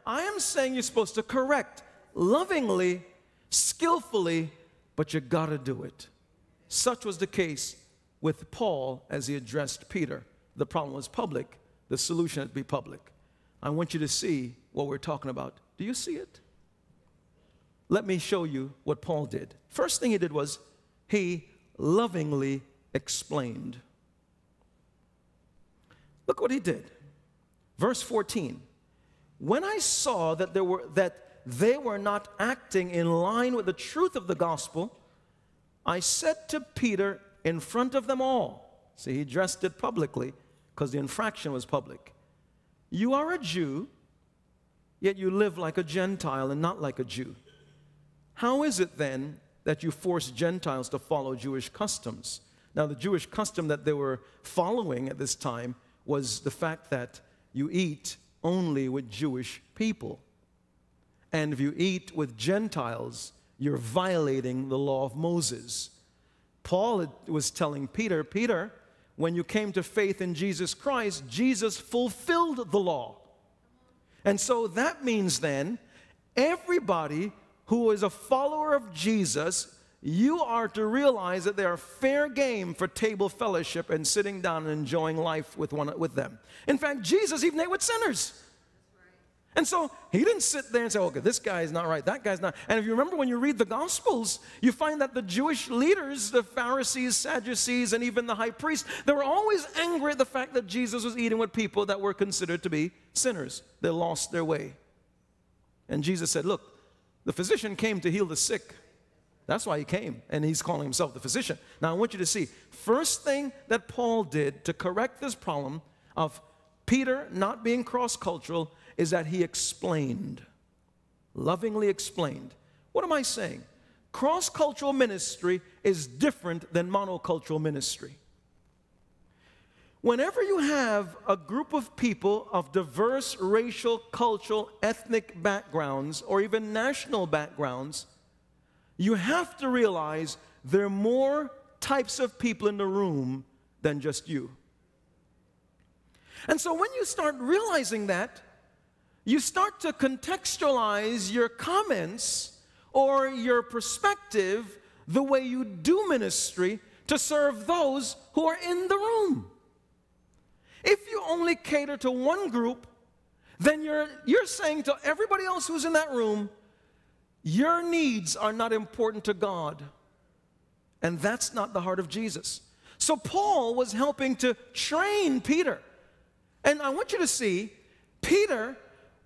I am saying you're supposed to correct lovingly, skillfully, but you got to do it. Such was the case with Paul as he addressed Peter. The problem was public. The solution had to be public. I want you to see what we're talking about. Do you see it? Let me show you what Paul did. First thing he did was he lovingly explained. Look what he did. Verse 14. When I saw that they were not acting in line with the truth of the gospel, I said to Peter in front of them all. See, he addressed it publicly because the infraction was public. You are a Jew, yet you live like a Gentile and not like a Jew. How is it then that you force Gentiles to follow Jewish customs? Now, the Jewish custom that they were following at this time was the fact that you eat only with Jewish people. And if you eat with Gentiles, you're violating the law of Moses. Paul was telling Peter, Peter, when you came to faith in Jesus Christ, Jesus fulfilled the law. And so that means then, everybody who is a follower of Jesus, you are to realize that they are fair game for table fellowship and sitting down and enjoying life with them. In fact, Jesus even ate with sinners. And so he didn't sit there and say, okay, this guy is not right, that guy's not. And if you remember when you read the Gospels, you find that the Jewish leaders, the Pharisees, Sadducees, and even the high priest, they were always angry at the fact that Jesus was eating with people that were considered to be sinners. They lost their way. And Jesus said, look, the physician came to heal the sick. That's why he came, and he's calling himself the physician. Now, I want you to see, first thing that Paul did to correct this problem of Peter not being cross-cultural is that he explained, lovingly explained. What am I saying? Cross-cultural ministry is different than monocultural ministry. Whenever you have a group of people of diverse racial, cultural, ethnic backgrounds, or even national backgrounds, you have to realize there are more types of people in the room than just you. And so when you start realizing that, you start to contextualize your comments or your perspective the way you do ministry to serve those who are in the room. If you only cater to one group, then you're saying to everybody else who's in that room, your needs are not important to God. And that's not the heart of Jesus. So Paul was helping to train Peter. And I want you to see, Peter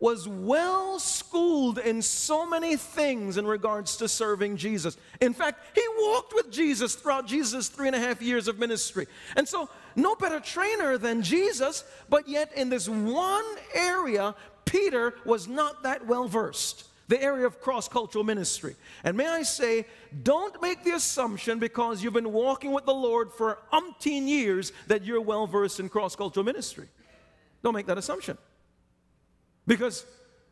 was well schooled in so many things in regards to serving Jesus. In fact, he walked with Jesus throughout Jesus' 3.5 years of ministry. And so, no better trainer than Jesus, but yet in this one area, Peter was not that well versed. The area of cross-cultural ministry. And may I say, don't make the assumption because you've been walking with the Lord for umpteen years that you're well versed in cross-cultural ministry. Don't make that assumption. Because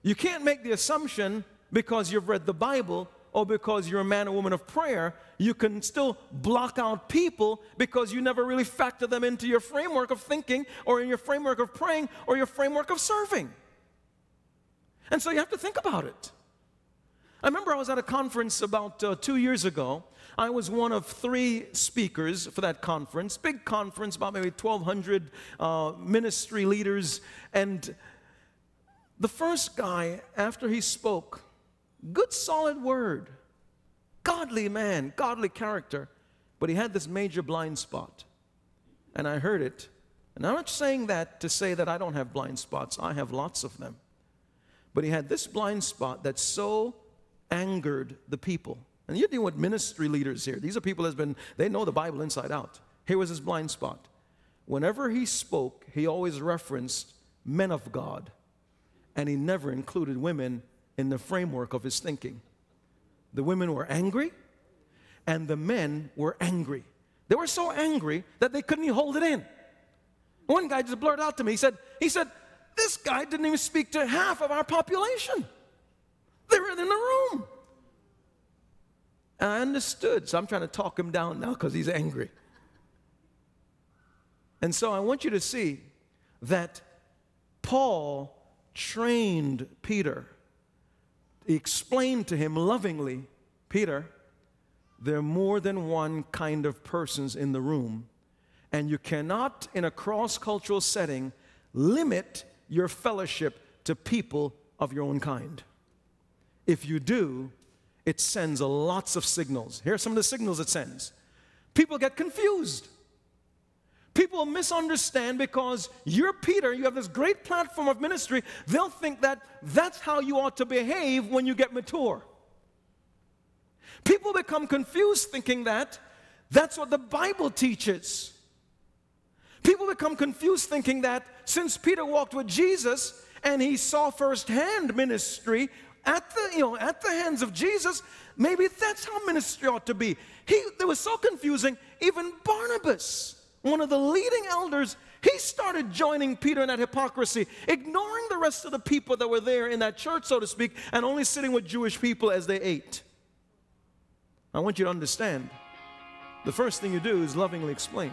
you can't make the assumption because you've read the Bible or because you're a man or woman of prayer. You can still block out people because you never really factor them into your framework of thinking or in your framework of praying or your framework of serving. And so you have to think about it. I remember I was at a conference about 2 years ago. I was one of 3 speakers for that conference. Big conference, about maybe 1,200 ministry leaders. And the first guy, after he spoke, good solid word, godly man, godly character, but he had this major blind spot. And I heard it. And I'm not saying that to say that I don't have blind spots. I have lots of them. But he had this blind spot that so angered the people. And you're dealing with ministry leaders here. These are people they know the Bible inside out. Here was his blind spot. Whenever he spoke, he always referenced men of God. And he never included women in the framework of his thinking. The women were angry, and the men were angry. They were so angry that they couldn't even hold it in. One guy just blurted out to me, he said, this guy didn't even speak to half of our population. They were in the room. And I understood, so I'm trying to talk him down now because he's angry. And so I want you to see that Paul trained Peter. He explained to him lovingly, Peter, there are more than one kind of persons in the room, and you cannot, in a cross-cultural setting, limit your fellowship to people of your own kind. If you do, it sends lots of signals. Here are some of the signals it sends. People get confused. People misunderstand because you're Peter, you have this great platform of ministry, they'll think that that's how you ought to behave when you get mature. People become confused thinking that that's what the Bible teaches. People become confused thinking that since Peter walked with Jesus and he saw firsthand ministry at the hands of Jesus, maybe that's how ministry ought to be. It was so confusing, even Barnabas, one of the leading elders, he started joining Peter in that hypocrisy, ignoring the rest of the people that were there in that church, so to speak, and only sitting with Jewish people as they ate. I want you to understand, the first thing you do is lovingly explain.